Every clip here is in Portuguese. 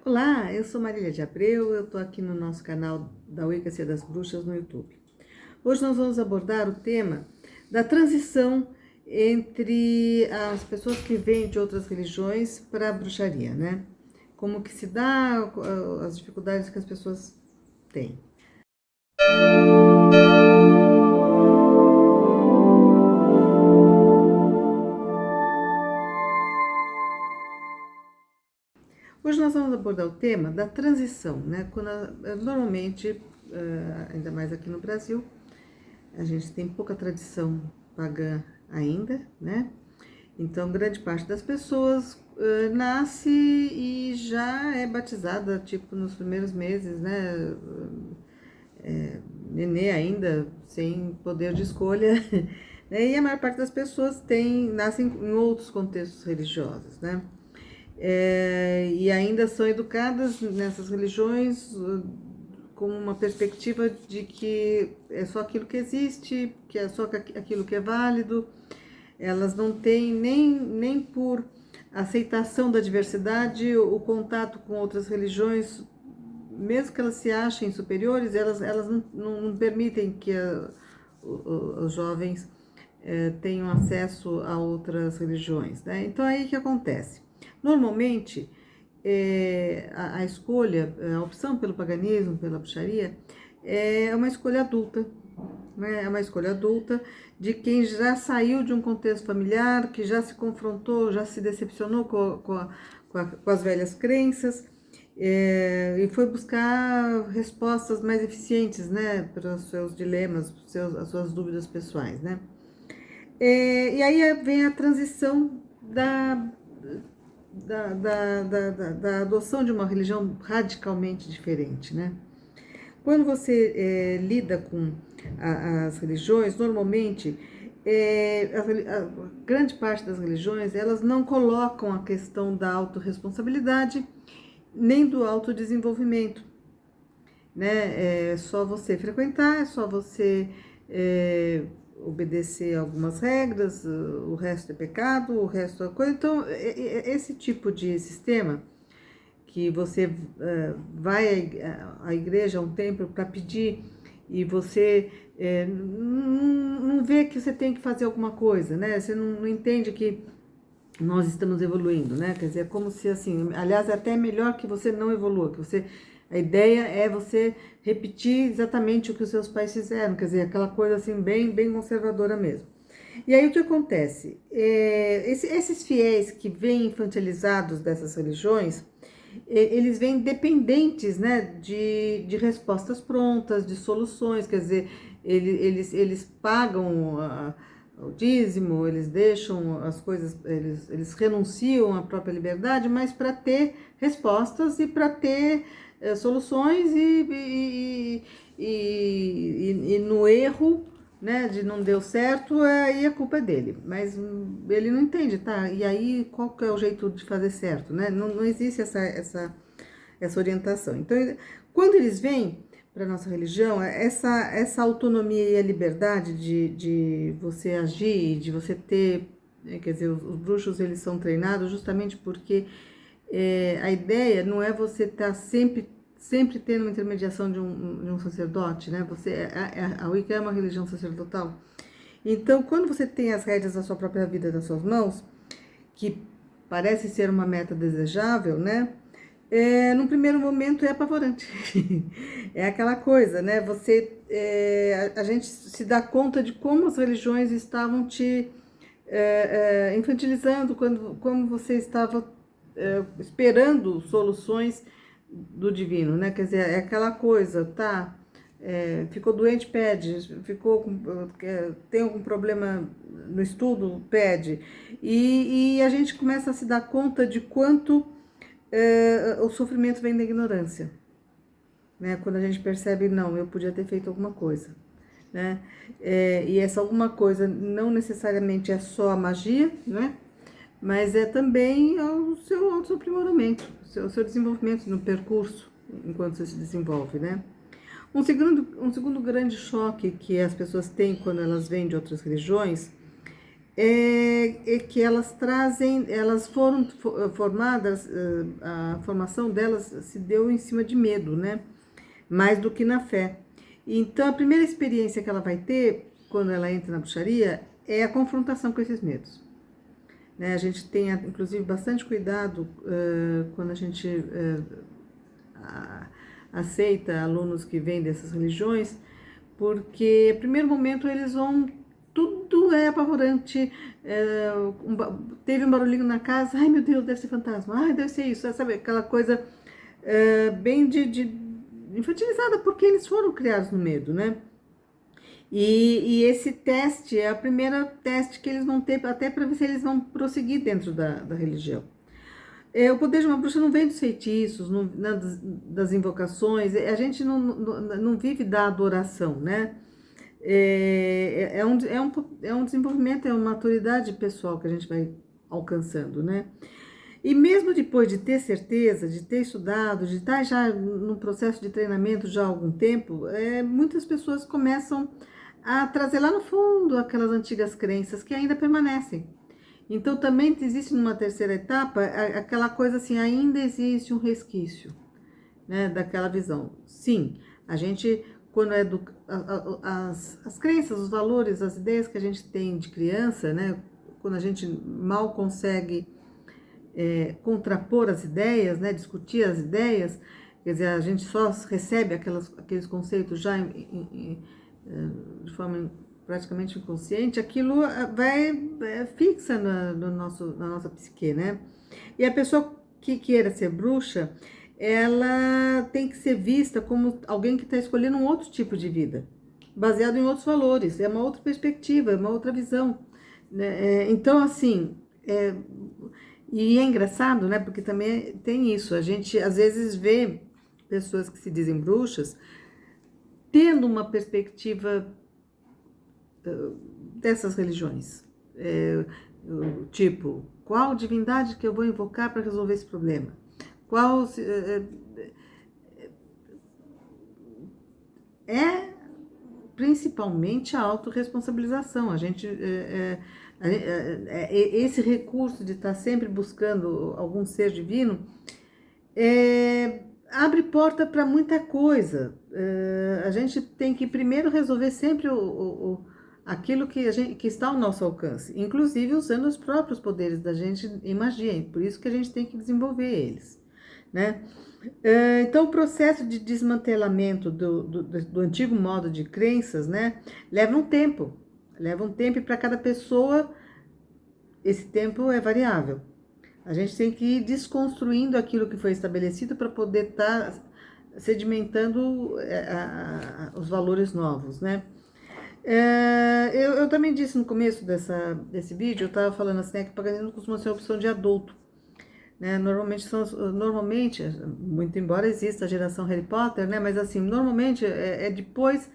Olá, eu sou Marília de Abreu, eu estou aqui no nosso canal da Wicca das Bruxas no YouTube. Hoje nós vamos abordar o tema da transição entre as pessoas que vêm de outras religiões para a bruxaria, né? Como que se dá, as dificuldades que as pessoas têm. Hoje nós vamos abordar o tema da transição, né? Quando normalmente, ainda mais aqui no Brasil, a gente tem pouca tradição pagã ainda, né? Então, grande parte das pessoas nasce e já é batizada, tipo, nos primeiros meses, né? Nenê ainda, sem poder de escolha, né? E a maior parte das pessoas nascem em outros contextos religiosos, né? E ainda são educadas nessas religiões com uma perspectiva de que é só aquilo que existe, que é só aquilo que é válido. Elas não têm nem por aceitação da diversidade o contato com outras religiões, mesmo que elas se achem superiores, elas não permitem que os jovens tenham acesso a outras religiões, né? Então aí o que acontece? Normalmente a escolha, a opção pelo paganismo, pela bruxaria, é uma escolha adulta, né? É uma escolha adulta de quem já saiu de um contexto familiar, que já se confrontou, já se decepcionou com as velhas crenças, e foi buscar respostas mais eficientes, né, para os seus dilemas, as suas dúvidas pessoais, né? E aí vem a transição da adoção de uma religião radicalmente diferente, né? Quando você lida com as religiões, normalmente a grande parte das religiões elas não colocam a questão da autorresponsabilidade nem do autodesenvolvimento, né? É só você frequentar, é só você obedecer algumas regras, o resto é pecado, o resto é coisa. Então, esse tipo de sistema que você vai à igreja, a um templo, para pedir e você não vê que você tem que fazer alguma coisa, né? Você não entende que nós estamos evoluindo, né? Quer dizer, é como se assim, aliás, é até melhor que você não evolua, a ideia é você repetir exatamente o que os seus pais fizeram, quer dizer, aquela coisa assim bem conservadora mesmo. E aí o que acontece? Esses fiéis que vêm infantilizados dessas religiões, eles vêm dependentes, né, de respostas prontas, de soluções, quer dizer, eles pagam o dízimo, eles deixam as coisas, eles renunciam à própria liberdade, mas para ter respostas e para ter soluções e no erro, né, de não deu certo, aí a culpa é dele, mas ele não entende, tá? E aí qual que é o jeito de fazer certo, né? Não existe essa orientação. Então, quando eles vêm para nossa religião, essa autonomia e a liberdade de você agir, de você ter, quer dizer, os bruxos eles são treinados justamente porque a ideia não é você estar sempre tendo uma intermediação de um sacerdote, né? A Wicca é uma religião sacerdotal. Então, quando você tem as rédeas da sua própria vida nas suas mãos, que parece ser uma meta desejável, né? No primeiro momento é apavorante. É aquela coisa, né? A gente se dá conta de como as religiões estavam te infantilizando, como você estava esperando soluções do divino, né? Quer dizer, é aquela coisa, tá? Ficou doente, pede. Tem algum problema no estudo, pede. E a gente começa a se dar conta de quanto o sofrimento vem da ignorância, né? Quando a gente percebe, não, eu podia ter feito alguma coisa, né? E essa alguma coisa não necessariamente é só a magia, né? Mas é também o seu autoaprimoramento, o seu desenvolvimento no percurso enquanto você se desenvolve, né? Um segundo grande choque que as pessoas têm quando elas vêm de outras religiões é que elas trazem, elas foram formadas, a formação delas se deu em cima de medo, né? Mais do que na fé. Então, a primeira experiência que ela vai ter quando ela entra na bruxaria é a confrontação com esses medos. Né? A gente tem, inclusive, bastante cuidado quando a gente aceita alunos que vêm dessas religiões, porque, no primeiro momento, eles vão... Tudo é apavorante. Teve um barulhinho na casa, ai meu Deus, deve ser fantasma, ai deve ser isso, sabe? Aquela coisa bem infantilizada, porque eles foram criados no medo, né? E esse teste é a primeira teste que eles vão ter, até para ver se eles vão prosseguir dentro da religião. O poder de uma bruxa não vem dos feitiços, não, das invocações, a gente não vive da adoração, né? É um desenvolvimento, é uma maturidade pessoal que a gente vai alcançando, né? E mesmo depois de ter certeza, de ter estudado, de estar já no processo de treinamento já há algum tempo, muitas pessoas começam a trazer lá no fundo aquelas antigas crenças que ainda permanecem. Então também existe numa terceira etapa aquela coisa assim, ainda existe um resquício, né, daquela visão. Sim, a gente, quando as crenças, os valores, as ideias que a gente tem de criança, né, quando a gente mal consegue contrapor as ideias, né, discutir as ideias, quer dizer, a gente só recebe aqueles conceitos já de forma praticamente inconsciente, aquilo fixa na nossa psique, né? E a pessoa que queira ser bruxa, ela tem que ser vista como alguém que está escolhendo um outro tipo de vida, baseado em outros valores, é uma outra perspectiva, é uma outra visão, né? Então, assim, e é engraçado, né? Porque também tem isso, a gente às vezes vê pessoas que se dizem bruxas tendo uma perspectiva dessas religiões, tipo, qual divindade que eu vou invocar para resolver esse problema? Qual principalmente a autorresponsabilização. A gente esse recurso de estar sempre buscando algum ser divino abre porta para muita coisa. A gente tem que primeiro resolver sempre aquilo que está ao nosso alcance, inclusive usando os próprios poderes da gente em magia, por isso que a gente tem que desenvolver eles, né? Então, o processo de desmantelamento do antigo modo de crenças, né, leva um tempo e para cada pessoa esse tempo é variável. A gente tem que ir desconstruindo aquilo que foi estabelecido para poder estar sedimentando os valores novos, né? Eu também disse no começo desse vídeo, eu estava falando assim, que paganismo costuma ser uma opção de adulto, né? Normalmente, muito embora exista a geração Harry Potter, né? Mas assim, normalmente depois,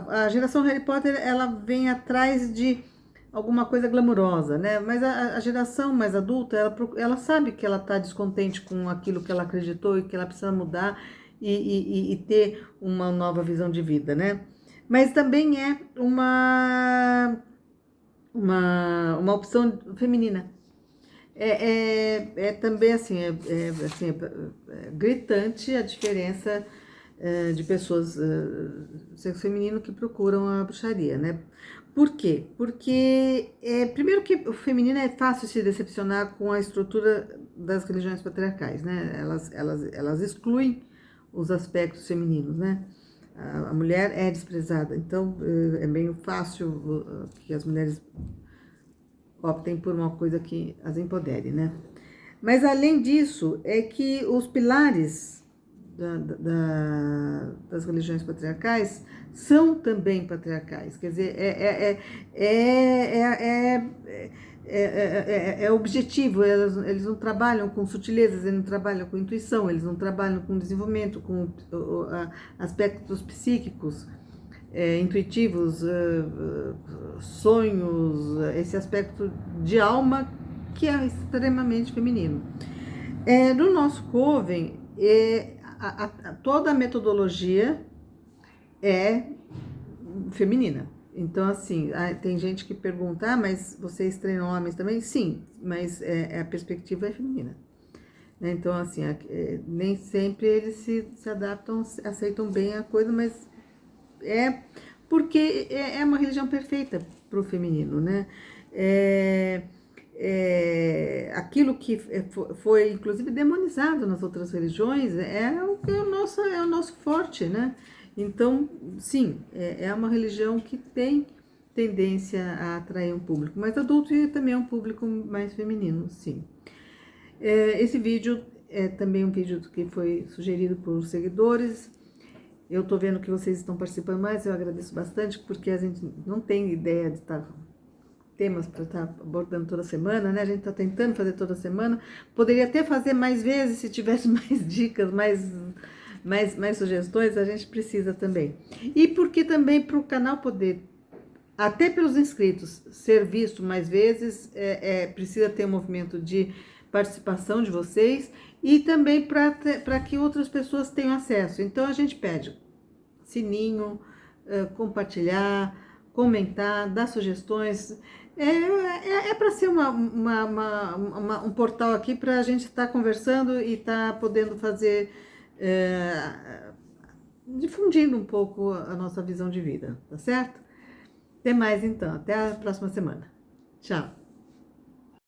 a geração Harry Potter, ela vem atrás de alguma coisa glamurosa, né? Mas a geração mais adulta, ela sabe que ela está descontente com aquilo que ela acreditou e que ela precisa mudar e ter uma nova visão de vida, né? Mas também é uma opção feminina. Também assim, gritante a diferença de pessoas sexo feminino que procuram a bruxaria, né? Por quê? Porque, primeiro que o feminino é fácil se decepcionar com a estrutura das religiões patriarcais, né? Elas excluem os aspectos femininos, né? A mulher é desprezada, então é bem fácil que as mulheres optem por uma coisa que as empodere, né? Mas além disso, é que os pilares das religiões patriarcais são também patriarcais, quer dizer, é objetivo, eles não trabalham com sutilezas, eles não trabalham com intuição, eles não trabalham com desenvolvimento, com aspectos psíquicos, intuitivos, sonhos, esse aspecto de alma que é extremamente feminino. No nosso Coven, toda a metodologia é feminina. Então, assim, tem gente que pergunta, mas vocês treinam homens também? Sim, mas a perspectiva é feminina. Né? Então, assim, nem sempre eles se adaptam, aceitam bem a coisa, mas é porque é uma religião perfeita para o feminino, né? Aquilo que foi, inclusive, demonizado nas outras religiões é o nosso forte, né? Então, sim, é uma religião que tem tendência a atrair um público mais adulto e também um público mais feminino, sim. Esse vídeo é também um vídeo que foi sugerido por seguidores. Eu tô vendo que vocês estão participando mais, eu agradeço bastante, porque a gente não tem ideia de temas para estar abordando toda semana, né? A gente está tentando fazer toda semana. Poderia até fazer mais vezes se tivesse mais dicas, mais sugestões, a gente precisa também. E porque também para o canal poder, até pelos inscritos, ser visto mais vezes, precisa ter um movimento de participação de vocês e também para que outras pessoas tenham acesso. Então a gente pede sininho, compartilhar, comentar, dar sugestões. Para ser um portal aqui para a gente estar conversando e estar podendo fazer, difundindo um pouco a nossa visão de vida, tá certo? Até mais então, até a próxima semana. Tchau!